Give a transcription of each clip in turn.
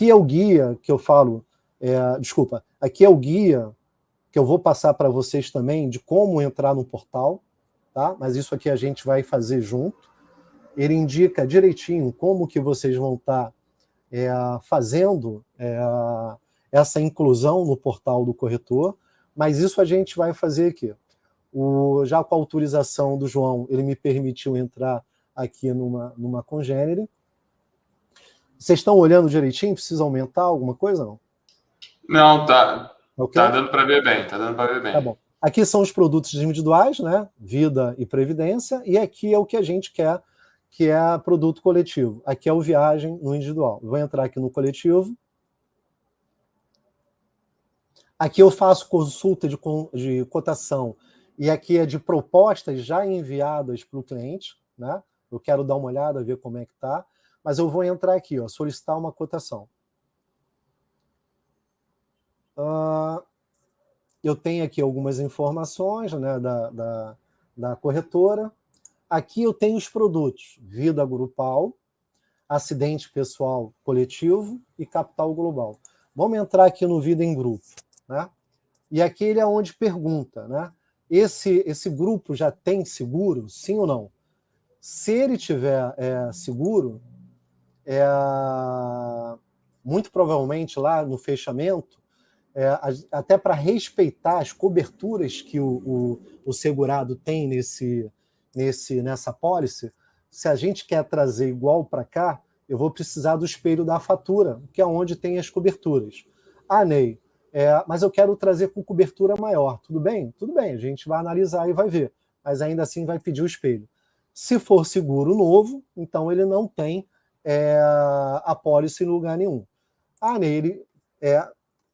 Aqui é o guia que eu falo, desculpa, aqui é o guia que eu vou passar para vocês também de como entrar no portal, tá? Mas isso aqui a gente vai fazer junto. Ele indica direitinho como que vocês vão estar fazendo essa inclusão no portal do corretor, mas isso a gente vai fazer aqui. Já com a autorização do João, ele me permitiu entrar aqui numa congênere. Vocês estão olhando direitinho? Precisa aumentar alguma coisa, não? Não, tá. Okay? Tá dando para ver bem, Tá bom. Aqui são os produtos individuais, né? Vida e previdência, e aqui é o que a gente quer, que é produto coletivo. Aqui é o viagem no individual. Eu vou entrar aqui no coletivo. Aqui eu faço consulta de cotação, e aqui é de propostas já enviadas para o cliente, né? Eu quero dar uma olhada, ver como é que está, mas eu vou entrar aqui, ó, solicitar uma cotação. Eu tenho aqui algumas informações, né, da corretora. Aqui eu tenho os produtos: vida grupal, acidente pessoal coletivo e capital global. Vamos entrar aqui no vida em grupo, né? E aqui ele é onde pergunta, né? Esse grupo já tem seguro, sim ou não? Se ele tiver seguro, muito provavelmente lá no fechamento, até para respeitar as coberturas que o segurado tem nessa pólice, se a gente quer trazer igual para cá, eu vou precisar do espelho da fatura, que é onde tem as coberturas. Ah, Ney, mas eu quero trazer com cobertura maior. Tudo bem? Tudo bem, a gente vai analisar e vai ver, mas ainda assim vai pedir o espelho. Se for seguro novo, então ele não tem a pólice em lugar nenhum. Ah, Ney, ele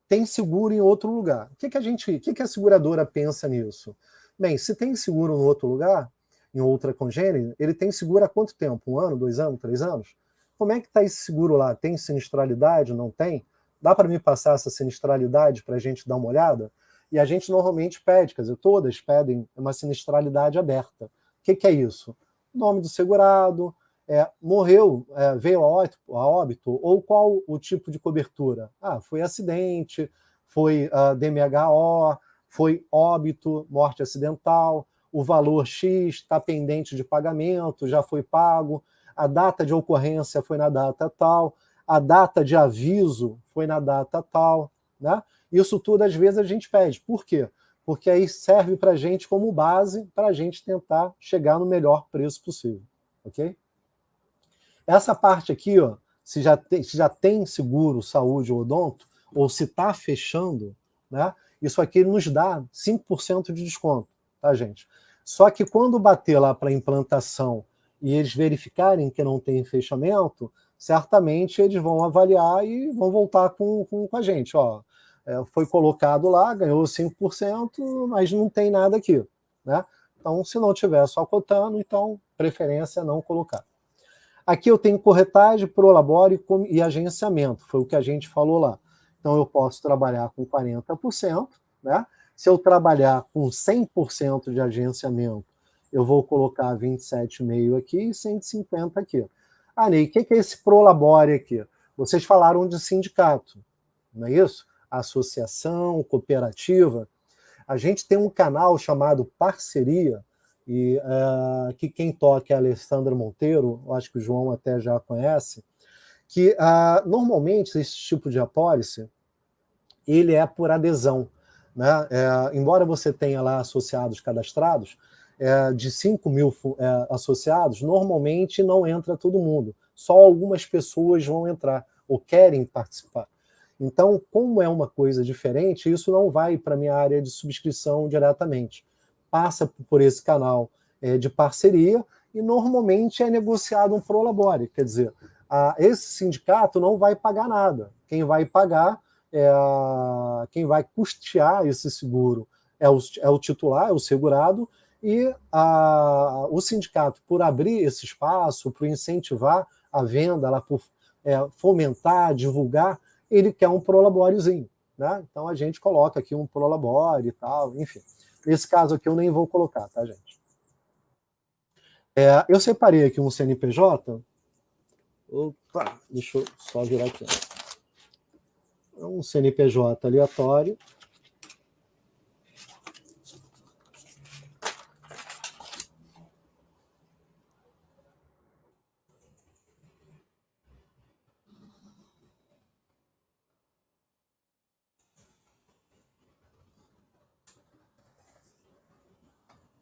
tem seguro em outro lugar. O que a seguradora pensa nisso? Bem, se tem seguro em outro lugar, em outra congênere, ele tem seguro há quanto tempo? 1 ano, 2 anos, 3 anos? Como é que está esse seguro lá? Tem sinistralidade? Não tem? Dá para me passar essa sinistralidade para a gente dar uma olhada? E a gente normalmente pede, quer dizer, todas pedem uma sinistralidade aberta. O que é isso? Nome do segurado, morreu, veio a óbito, ou qual o tipo de cobertura? Foi acidente, foi DMHO, foi óbito, morte acidental, o valor X está pendente de pagamento, já foi pago, a data de ocorrência foi na data tal, a data de aviso foi na data tal, né? Isso tudo, às vezes, a gente pede. Por quê? Porque aí serve para a gente como base para a gente tentar chegar no melhor preço possível, ok? Essa parte aqui, ó, se já tem seguro, saúde ou odonto, ou se está fechando, né, isso aqui nos dá 5% de desconto, tá, gente? Só que quando bater lá para implantação e eles verificarem que não tem fechamento, certamente eles vão avaliar e vão voltar com a gente. Ó, foi colocado lá, ganhou 5%, mas não tem nada aqui, né? Então, se não tiver só cotando, então preferência é não colocar. Aqui eu tenho corretagem, prolabore e agenciamento, foi o que a gente falou lá. Então eu posso trabalhar com 40%, né? Se eu trabalhar com 100% de agenciamento, eu vou colocar 27,5 aqui e 150 aqui. Ney, o que é esse prolabore aqui? Vocês falaram de sindicato, não é isso? Associação, cooperativa. A gente tem um canal chamado Parceria, e que quem toca é a Alessandra Monteiro, eu acho que o João até já conhece, que normalmente esse tipo de apólice, ele é por adesão, né? Embora você tenha lá associados cadastrados, de 5 mil associados, normalmente não entra todo mundo, só algumas pessoas vão entrar, ou querem participar. Então, como é uma coisa diferente, isso não vai para a minha área de subscrição diretamente. Passa por esse canal de parceria e normalmente é negociado um prolabore, quer dizer, esse sindicato não vai pagar nada. Quem vai pagar, quem vai custear esse seguro é o titular, é o segurado, e o sindicato, por abrir esse espaço, por incentivar a venda, lá, por fomentar, divulgar, ele quer um prolaborezinho, né? Então a gente coloca aqui um prolabore e tal, enfim. Nesse caso aqui eu nem vou colocar, tá, gente? Eu separei aqui um CNPJ. Opa, deixa eu só virar aqui. Então, um CNPJ aleatório.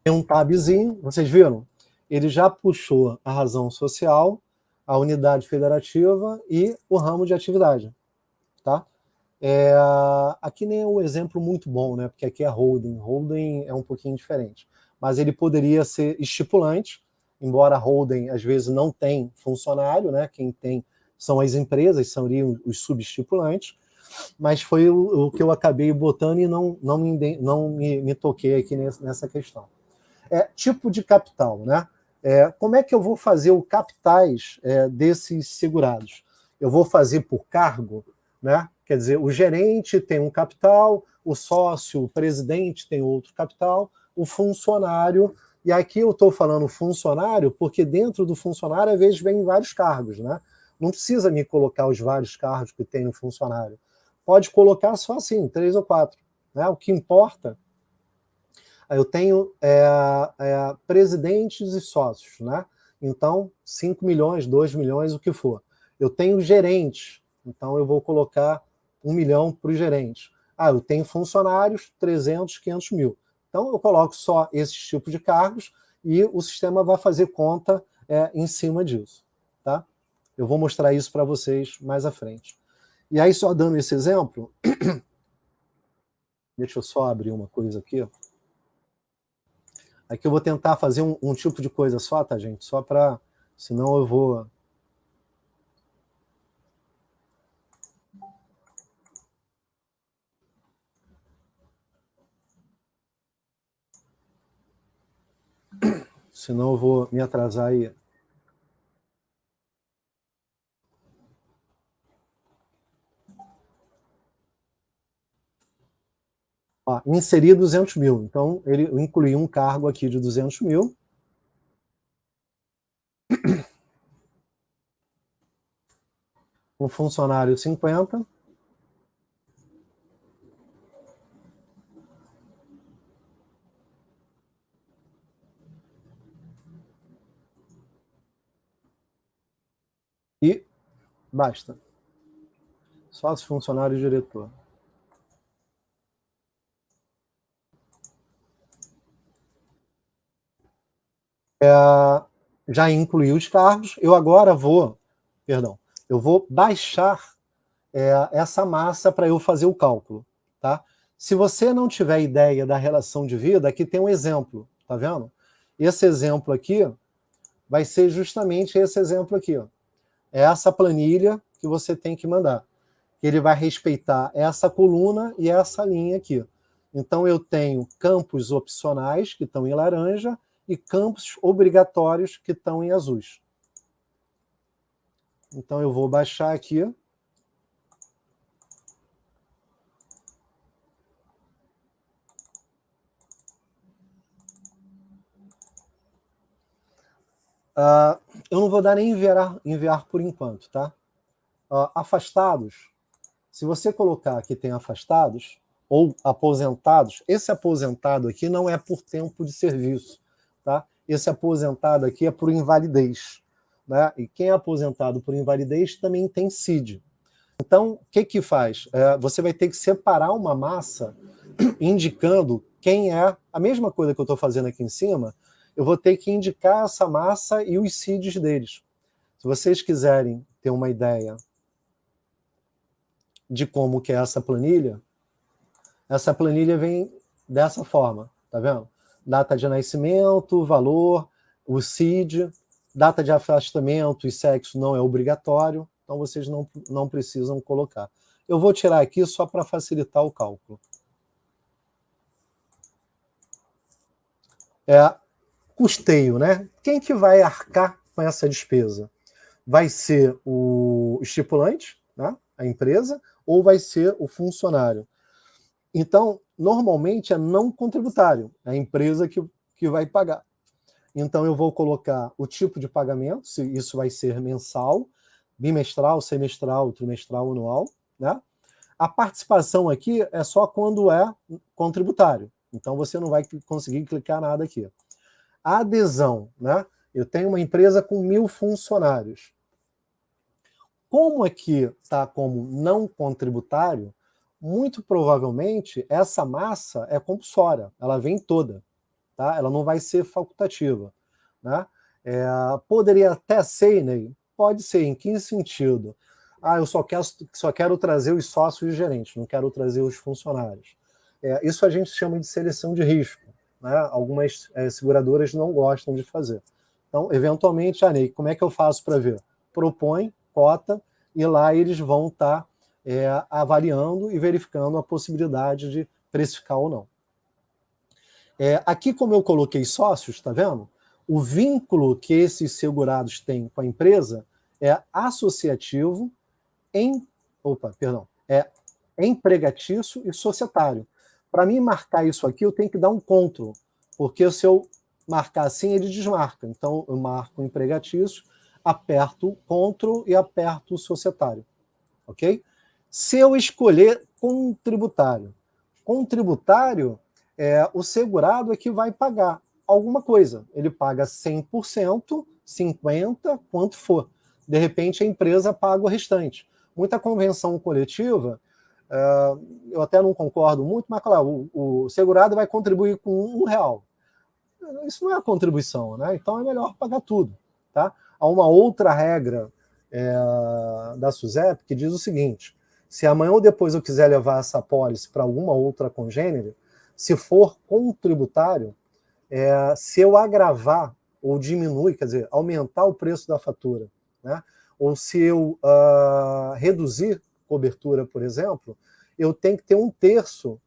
Tem um tabzinho, vocês viram? Ele já puxou a razão social, a unidade federativa e o ramo de atividade, tá? Aqui nem é um exemplo muito bom, né? Porque aqui é holding. Holding é um pouquinho diferente. Mas ele poderia ser estipulante, embora holding às vezes não tem funcionário, né? Quem tem são as empresas, seriam os subestipulantes. Mas foi o que eu acabei botando e não me toquei aqui nessa questão. Tipo de capital, né? Como é que eu vou fazer o capitais desses segurados? Eu vou fazer por cargo, né? Quer dizer, o gerente tem um capital, o sócio, o presidente tem outro capital, o funcionário, e aqui eu estou falando funcionário porque dentro do funcionário às vezes vem vários cargos, né? Não precisa me colocar os vários cargos que tem no funcionário. Pode colocar só assim, 3 ou 4. Né? O que importa, eu tenho presidentes e sócios, né? Então, 5 milhões, 2 milhões, o que for. Eu tenho gerentes, então eu vou colocar 1 milhão para os gerentes. Eu tenho funcionários, 300, 500 mil. Então, eu coloco só esses tipos de cargos e o sistema vai fazer conta em cima disso, tá? Eu vou mostrar isso para vocês mais à frente. E aí, só dando esse exemplo, deixa eu só abrir uma coisa aqui. Aqui eu vou tentar fazer um tipo de coisa só, tá, gente? Só para... Senão eu vou... Senão eu vou me atrasar aí. Inserir 200 mil. Então, ele incluiu um cargo aqui de 200 mil. Um funcionário 50. E basta. Sócio, funcionário e diretor. Já incluí os cargos. Eu agora vou... Perdão. Eu vou baixar essa massa para eu fazer o cálculo, tá? Se você não tiver ideia da relação de vida, aqui tem um exemplo, tá vendo? Esse exemplo aqui vai ser justamente esse exemplo aqui, ó. É essa planilha que você tem que mandar. Ele vai respeitar essa coluna e essa linha aqui. Então eu tenho campos opcionais, que estão em laranja, e campos obrigatórios, que estão em azuis. Então eu vou baixar aqui. Eu não vou dar nem enviar por enquanto, tá? Afastados, se você colocar que tem afastados ou aposentados, esse aposentado aqui não é por tempo de serviço, tá? Esse aposentado aqui é por invalidez, né? E quem é aposentado por invalidez também tem CID. Então, o que faz? Você vai ter que separar uma massa indicando quem é, a mesma coisa que eu estou fazendo aqui em cima, eu vou ter que indicar essa massa e os CIDs deles. Se vocês quiserem ter uma ideia de como que é essa planilha vem dessa forma, tá vendo? Data de nascimento, valor, o CID, data de afastamento e sexo não é obrigatório, então vocês não precisam colocar. Eu vou tirar aqui só para facilitar o cálculo. Custeio, né? Quem que vai arcar com essa despesa? Vai ser o estipulante, né? A empresa, ou vai ser o funcionário? Então, normalmente é não contributário, é a empresa que vai pagar. Então, eu vou colocar o tipo de pagamento, se isso vai ser mensal, bimestral, semestral, trimestral, anual, né? A participação aqui é só quando é contributário. Então, você não vai conseguir clicar nada aqui. A adesão, né? Eu tenho uma empresa com 1.000 funcionários. Como aqui está como não contributário, muito provavelmente essa massa é compulsória, ela vem toda, tá? Ela não vai ser facultativa, né? Poderia até ser, Ney? Pode ser, em que sentido? Eu só quero trazer os sócios e gerentes, não quero trazer os funcionários. Isso a gente chama de seleção de risco, né? Algumas seguradoras não gostam de fazer. Então, eventualmente, Ney, como é que eu faço para ver? Propõe cota e lá eles vão estar avaliando e verificando a possibilidade de precificar ou não. Aqui, como eu coloquei sócios, tá vendo? O vínculo que esses segurados têm com a empresa é associativo, empregatício e societário. Para mim marcar isso aqui, eu tenho que dar um CTRL, porque se eu marcar assim, ele desmarca. Então, eu marco empregatício, aperto CTRL e aperto societário. Ok? Se eu escolher contributário, o segurado é que vai pagar alguma coisa. Ele paga 100%, 50%, quanto for. De repente, a empresa paga o restante. Muita convenção coletiva, eu até não concordo muito, mas claro, o segurado vai contribuir com R$1. Isso não é contribuição, né? Então é melhor pagar tudo. Tá? Há uma outra regra da SUSEP que diz o seguinte: se amanhã ou depois eu quiser levar essa apólice para alguma outra congênere, se for contributário, se eu agravar ou diminuir, quer dizer, aumentar o preço da fatura, né? Ou se eu reduzir cobertura, por exemplo, eu tenho que ter 1/3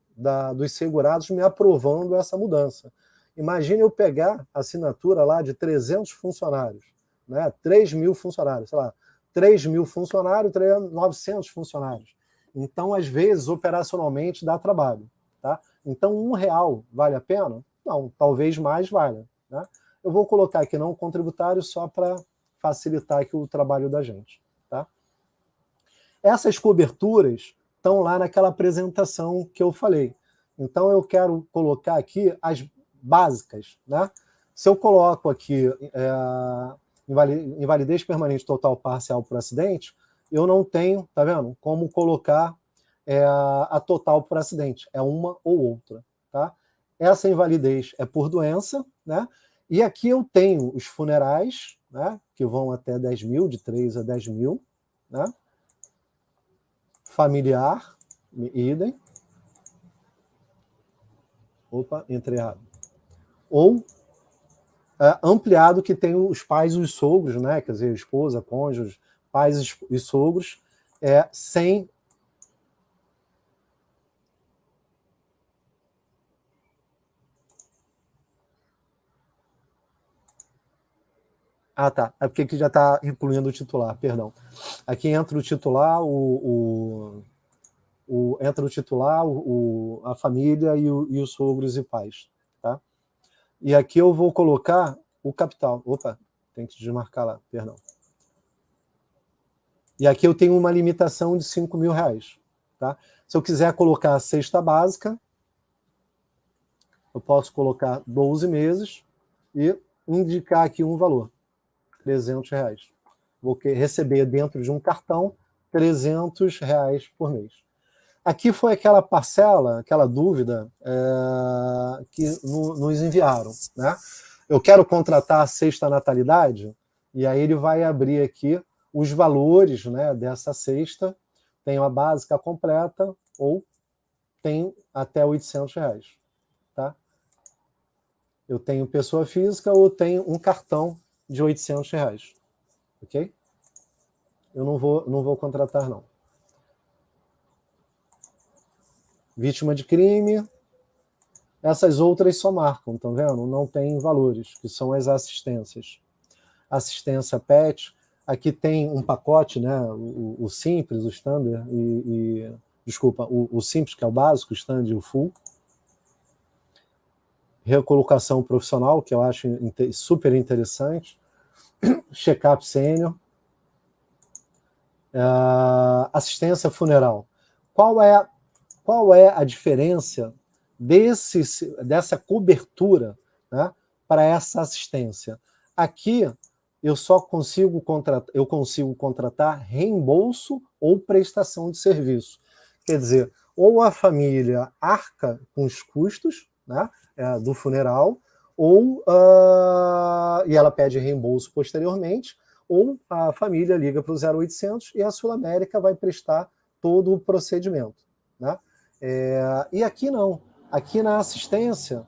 dos segurados me aprovando essa mudança. Imagine eu pegar a assinatura lá de 300 funcionários, né? 3.000 funcionários, sei lá, 3.000 funcionários, 900 funcionários. Então, às vezes, operacionalmente, dá trabalho. Tá? Então, R$1 vale a pena? Não, talvez mais valha. Né? Eu vou colocar aqui não contributário só para facilitar aqui o trabalho da gente. Tá? Essas coberturas estão lá naquela apresentação que eu falei. Então, eu quero colocar aqui as básicas. Né? Se eu coloco aqui invalidez permanente total parcial por acidente, eu não tenho, tá vendo, como colocar a total por acidente. É uma ou outra. Tá? Essa invalidez é por doença, né? E aqui eu tenho os funerais, né? Que vão até 10.000, de 3 a 10.000, né? Familiar, idem. Opa, entrei errado. Ou ampliado, que tem os pais e os sogros, né? Quer dizer, esposa, cônjuge, pais e sogros, sem... Tá. É porque aqui já está incluindo o titular, perdão. Aqui entra o titular, entra o titular, a família e os sogros e pais. Tá? E aqui eu vou colocar o capital. Opa, tem que desmarcar lá, perdão. E aqui eu tenho uma limitação de R$5.000. Tá? Se eu quiser colocar a cesta básica, eu posso colocar 12 meses e indicar aqui um valor. R$300. Vou receber dentro de um cartão R$300 por mês. Aqui foi aquela parcela, aquela dúvida que nos enviaram. Né? Eu quero contratar a sexta natalidade, e aí ele vai abrir aqui os valores, né, dessa cesta. Tem a básica completa ou tem até R$800. Tá? Eu tenho pessoa física ou tenho um cartão de R$800, ok? Eu não vou contratar, não. Vítima de crime, essas outras só marcam, estão vendo? Não tem valores, que são as assistências. Assistência PET, aqui tem um pacote, né? O simples, o standard, desculpa, o simples, que é o básico, o standard e o full. Recolocação profissional, que eu acho super interessante. Check-up sênior. Assistência funeral. qual é a diferença dessa cobertura, né, para essa assistência? Aqui eu consigo contratar reembolso ou prestação de serviço. Quer dizer, ou a família arca com os custos, né, do funeral, ou e ela pede reembolso posteriormente, ou a família liga para o 0800 e a Sul América vai prestar todo o procedimento, né? E aqui não. Aqui na assistência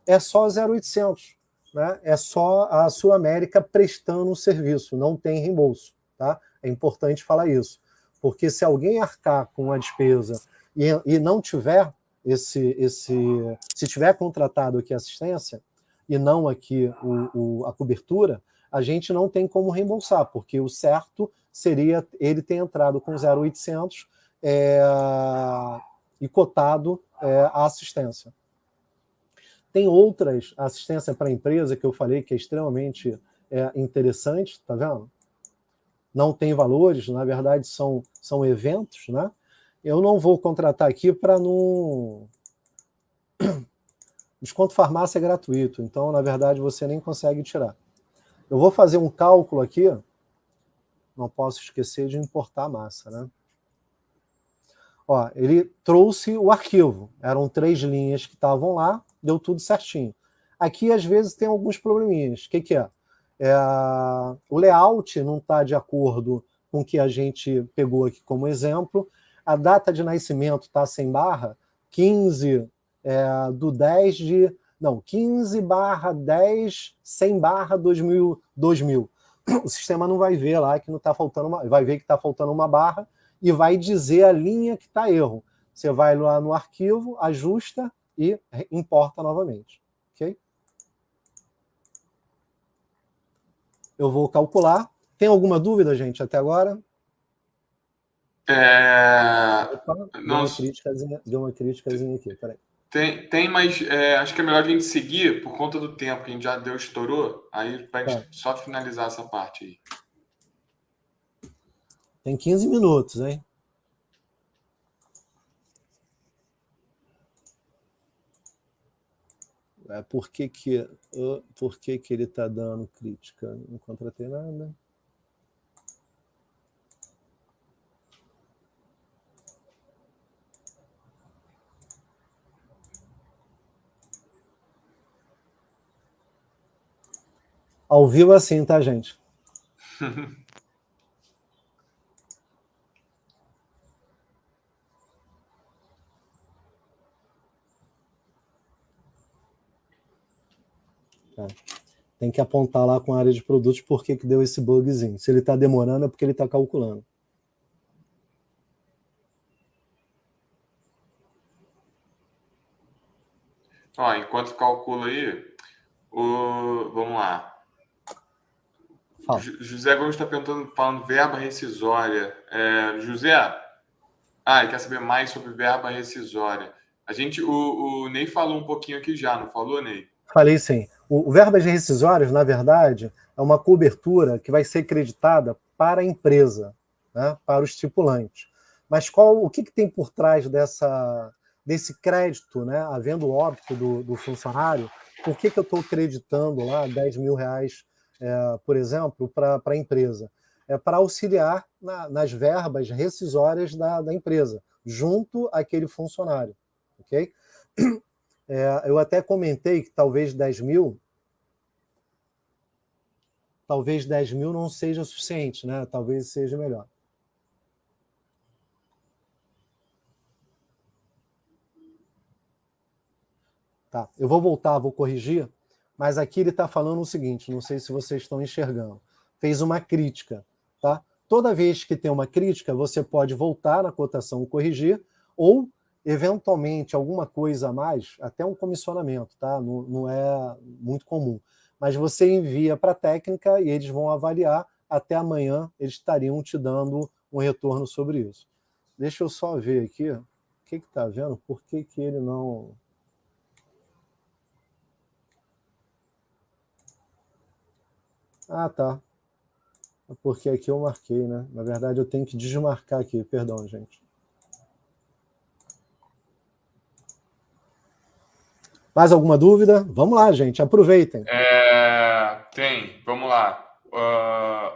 é só 0800, né? É só a Sul América prestando o serviço, não tem reembolso, tá? É importante falar isso, porque se alguém arcar com a despesa e não tiver se tiver contratado aqui a assistência e não aqui a cobertura, a gente não tem como reembolsar, porque o certo seria ele ter entrado com 0800 e cotado a assistência. Tem outras, assistência para a empresa, que eu falei que é extremamente interessante, tá vendo? Não tem valores, na verdade são eventos, né? Eu não vou contratar aqui para não... Desconto farmácia é gratuito, então, na verdade, você nem consegue tirar. Eu vou fazer um cálculo aqui, não posso esquecer de importar a massa, né? Ó, ele trouxe o arquivo, eram 3 linhas que estavam lá, deu tudo certinho. Aqui, às vezes, tem alguns probleminhas. O que é? O layout não está de acordo com o que a gente pegou aqui como exemplo. A data de nascimento está sem barra, 15 do 10 de... Não, 15/10, sem barra 2000. O sistema não vai ver lá que não está faltando uma... Vai ver que está faltando uma barra e vai dizer a linha que está erro. Você vai lá no arquivo, ajusta e importa novamente. Ok? Eu vou calcular. Tem alguma dúvida, gente, até agora? Opa, Não, deu uma criticazinha aqui, peraí. tem, mas acho que é melhor a gente seguir por conta do tempo, que a gente já estourou, aí pra gente só finalizar essa parte aí. Tem 15 minutos, hein? Por que ele está dando crítica? Não contratei nada. Ao vivo assim, tá, gente? Tem que apontar lá com a área de produtos por que deu esse bugzinho. Se ele está demorando é porque ele está calculando. Ó, enquanto calcula aí, vamos lá. José Gomes está falando verba rescisória. José, ele quer saber mais sobre verba rescisória. O Ney falou um pouquinho aqui já, não falou, Ney? Falei sim. O verbas rescisórias, na verdade, é uma cobertura que vai ser creditada para a empresa, né, para o estipulante. Mas o que tem por trás desse crédito, né, havendo óbito do funcionário? Por que eu estou creditando lá 10 mil reais, por exemplo, para a empresa? É para auxiliar nas verbas rescisórias da empresa, junto àquele funcionário. Ok? Eu até comentei que talvez 10 mil não seja o suficiente, né? Talvez seja melhor. Tá, eu vou voltar, vou corrigir, mas aqui ele está falando o seguinte, não sei se vocês estão enxergando. Fez uma crítica, tá? Toda vez que tem uma crítica, você pode voltar na cotação e corrigir, ou, eventualmente, alguma coisa a mais, até um comissionamento, tá? Não é muito comum. Mas você envia para a técnica e eles vão avaliar, até amanhã eles estariam te dando um retorno sobre isso. Deixa eu só ver aqui, o que está vendo? Por que ele não... Ah, tá. Porque aqui eu marquei, né? Na verdade, eu tenho que desmarcar aqui. Perdão, gente. Mais alguma dúvida? Vamos lá, gente, aproveitem. Tem, vamos lá.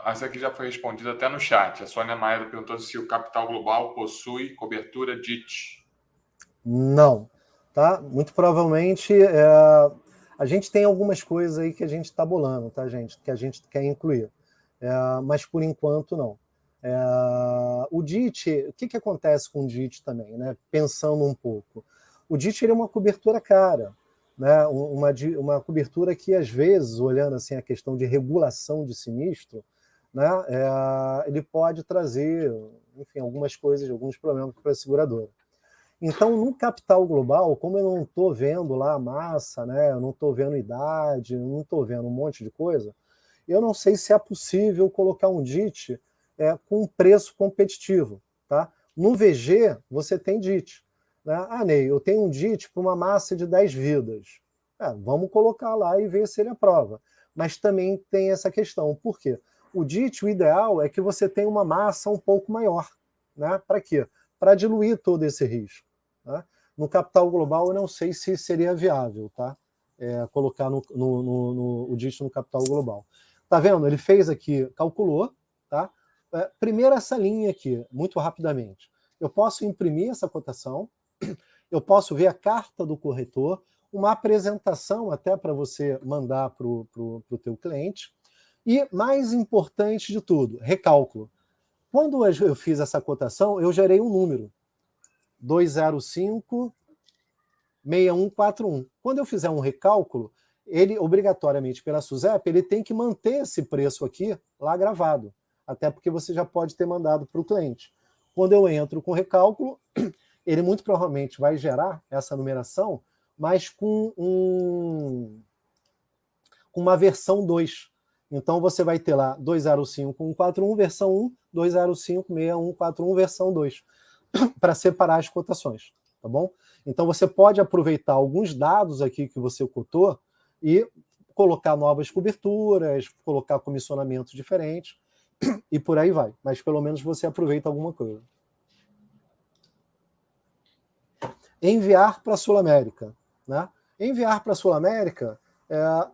Essa aqui já foi respondida até no chat. A Sônia Maia perguntou se o capital global possui cobertura DIT. Não, tá? Muito provavelmente a gente tem algumas coisas aí que a gente está bolando, tá, gente? Que a gente quer incluir, mas por enquanto não. O DIT, o que acontece com o DIT também, né? Pensando um pouco, o DIT ele é uma cobertura cara, né? Uma cobertura que às vezes, olhando assim a questão de regulação de sinistro, né? Ele pode trazer, enfim, algumas coisas, alguns problemas para a seguradora. Então, no capital global, como eu não estou vendo lá a massa, né, eu não estou vendo idade, eu não estou vendo um monte de coisa, eu não sei se é possível colocar um DIT com um preço competitivo. Tá? No VG, você tem DIT. Né? Ney, eu tenho um DIT para uma massa de 10 vidas. Vamos colocar lá e ver se ele aprova. Mas também tem essa questão. Por quê? O DIT, o ideal é que você tenha uma massa um pouco maior. Né? Para quê? Para diluir todo esse risco. Tá? No capital global, eu não sei se seria viável, tá? Colocar o DIT no capital global. Tá vendo? Ele fez aqui, calculou, tá? Primeiro essa linha aqui, muito rapidamente. Eu posso imprimir essa cotação, eu posso ver a carta do corretor, uma apresentação até para você mandar para o teu cliente, e mais importante de tudo, recálculo. Quando eu fiz essa cotação, eu gerei um número, 205-6141. Quando eu fizer um recálculo, ele, obrigatoriamente pela SUSEP, ele tem que manter esse preço aqui lá gravado, até porque você já pode ter mandado para o cliente. Quando eu entro com recálculo, ele muito provavelmente vai gerar essa numeração, mas com uma versão 2. Então você vai ter lá 205.141 versão 1, 205.6141 versão 2, para separar as cotações, tá bom? Então você pode aproveitar alguns dados aqui que você cotou e colocar novas coberturas, colocar comissionamentos diferentes e por aí vai. Mas pelo menos você aproveita alguma coisa. Enviar para a Sul-América, né? Enviar para a Sul-América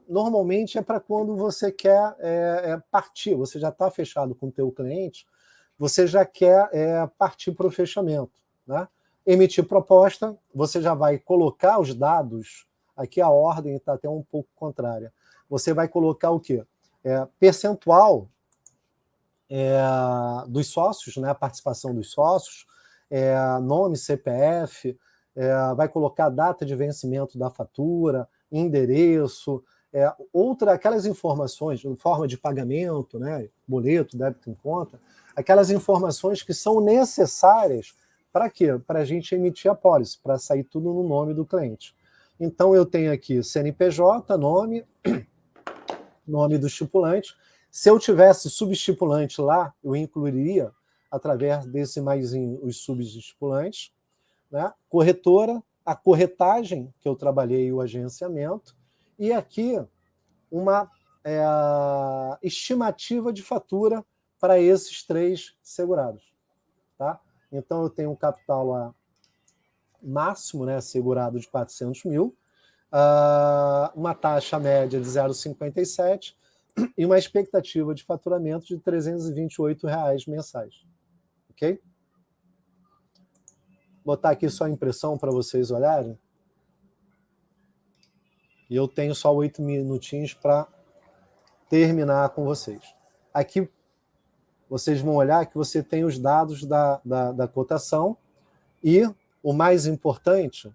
normalmente é para quando você quer partir, você já está fechado com o teu cliente, você já quer partir para o fechamento. Né? Emitir proposta, você já vai colocar os dados, aqui a ordem está até um pouco contrária, você vai colocar o quê? Percentual dos sócios, né? A participação dos sócios, nome, CPF, vai colocar a data de vencimento da fatura, endereço, aquelas informações, forma de pagamento, né, boleto, débito em conta, aquelas informações que são necessárias para quê? Para a gente emitir a pólice, para sair tudo no nome do cliente. Então eu tenho aqui CNPJ, nome do estipulante. Se eu tivesse subestipulante lá, eu incluiria, através desse maisinho, os subestipulantes, né? Corretora, a corretagem que eu trabalhei, o agenciamento, e aqui uma estimativa de fatura para esses 3 segurados. Tá? Então, eu tenho um capital lá máximo, né, segurado de 400 mil, uma taxa média de 0,57 e uma expectativa de faturamento de R$ 328 mensais. Ok? Vou botar aqui só a impressão para vocês olharem. E eu tenho só 8 minutinhos para terminar com vocês. Aqui vocês vão olhar que você tem os dados da cotação e o mais importante,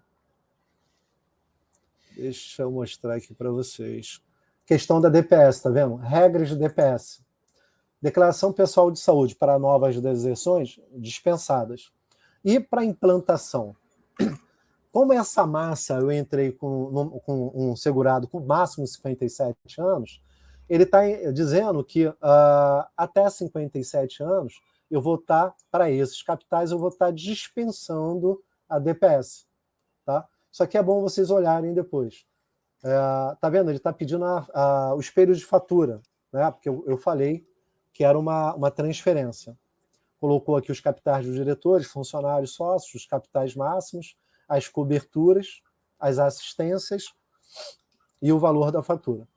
deixa eu mostrar aqui para vocês, questão da DPS, tá vendo? Regras de DPS. Declaração pessoal de saúde para novas deserções dispensadas. E para implantação? Como essa massa eu entrei com um segurado com máximo 57 anos, ele está dizendo que até 57 anos eu vou estar, para esses capitais, eu vou estar dispensando a DPS. Tá? Isso aqui é bom vocês olharem depois. Tá vendo? Ele está pedindo o espelho de fatura, né? Porque eu falei que era uma transferência. Colocou aqui os capitais dos diretores, funcionários, sócios, os capitais máximos, as coberturas, as assistências e o valor da fatura.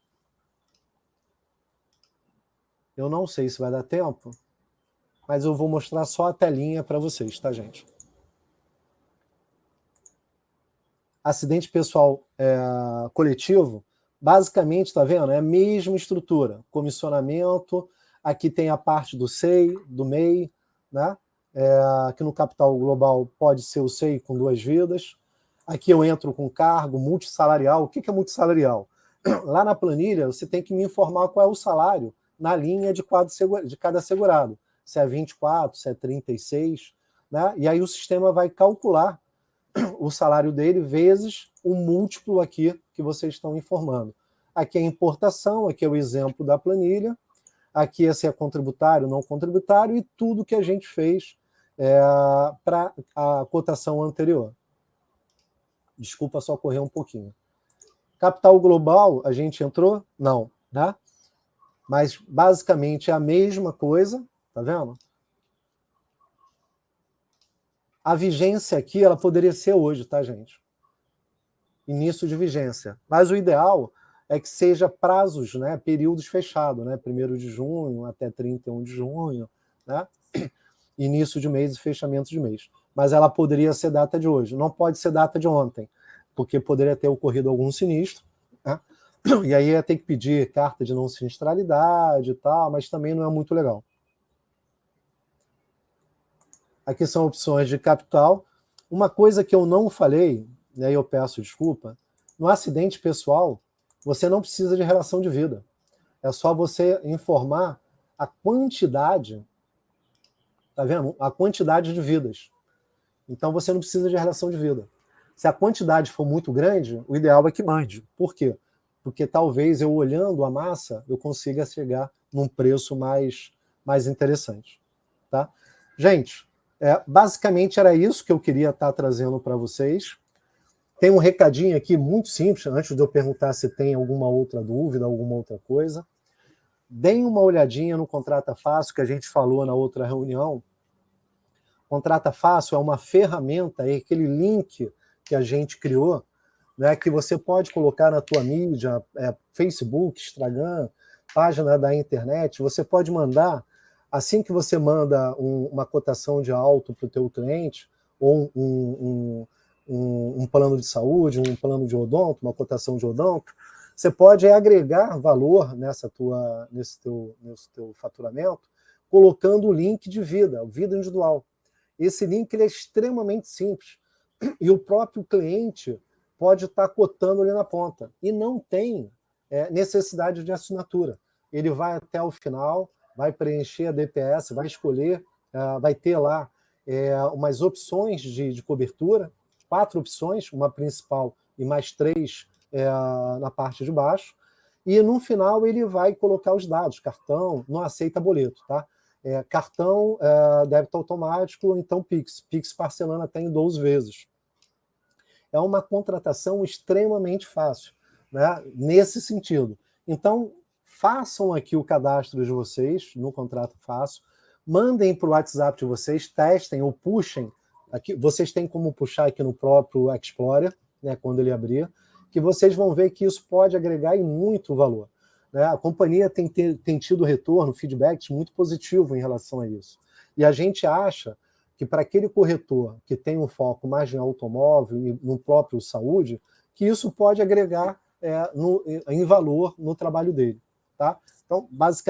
Eu não sei se vai dar tempo, mas eu vou mostrar só a telinha para vocês, tá, gente? Acidente pessoal coletivo, basicamente, tá vendo? É a mesma estrutura. Comissionamento, aqui tem a parte do SEI, do MEI, né? Aqui no Capital Global pode ser o SEI com 2 vidas. Aqui eu entro com cargo multissalarial. O que é multissalarial? Lá na planilha, você tem que me informar qual é o salário na linha de cada segurado. Se é 24, se é 36, né? E aí o sistema vai calcular o salário dele vezes o múltiplo aqui que vocês estão informando. Aqui é a importação, aqui é o exemplo da planilha, aqui é se é contributário, não contributário, e tudo que a gente fez para a cotação anterior. Desculpa só correr um pouquinho. Capital global, a gente entrou? Não, né? Mas basicamente é a mesma coisa, tá vendo? A vigência aqui, ela poderia ser hoje, tá, gente? Início de vigência. Mas o ideal é que seja prazos, né, períodos fechados, né? 1º de junho até 31 de junho, né? Início de mês e fechamento de mês. Mas ela poderia ser data de hoje. Não pode ser data de ontem, porque poderia ter ocorrido algum sinistro, né? E aí ia ter que pedir carta de não sinistralidade e tal, mas também não é muito legal. Aqui são opções de capital. Uma coisa que eu não falei, e aí eu peço desculpa, no acidente pessoal, você não precisa de relação de vida. É só você informar a quantidade, tá vendo? A quantidade de vidas. Então você não precisa de relação de vida. Se a quantidade for muito grande, o ideal é que mande. Por quê? Porque talvez eu olhando a massa, eu consiga chegar num preço mais interessante. Tá? Gente, basicamente era isso que eu queria estar trazendo para vocês. Tem um recadinho aqui muito simples, antes de eu perguntar se tem alguma outra dúvida, alguma outra coisa. Deem uma olhadinha no Contrata Fácil, que a gente falou na outra reunião. Contrata Fácil é uma ferramenta, é aquele link que a gente criou, né, que você pode colocar na tua mídia, Facebook, Instagram, página da internet, você pode mandar, assim que você manda uma cotação de auto para o teu cliente, ou um plano de saúde, um plano de odonto, uma cotação de odonto, você pode agregar valor nesse teu faturamento, colocando o link de vida individual. Esse link ele é extremamente simples, e o próprio cliente pode estar cotando ali na ponta, e não tem necessidade de assinatura. Ele vai até o final, vai preencher a DPS, vai escolher, vai ter lá umas opções de cobertura, 4 opções, uma principal e mais 3 na parte de baixo, e no final ele vai colocar os dados, cartão, não aceita boleto, tá? Cartão, débito automático, então Pix parcelando até em 12 vezes. É uma contratação extremamente fácil, né, nesse sentido. Então, façam aqui o cadastro de vocês no Contrato Fácil, mandem para o WhatsApp de vocês, testem ou puxem. Aqui, vocês têm como puxar aqui no próprio Explorer, né, quando ele abrir, que vocês vão ver que isso pode agregar em muito valor. Né? A companhia tem tido retorno, feedback muito positivo em relação a isso. E a gente acha que para aquele corretor que tem um foco mais em automóvel e no próprio saúde, que isso pode agregar em valor no trabalho dele. Tá? Então, basicamente,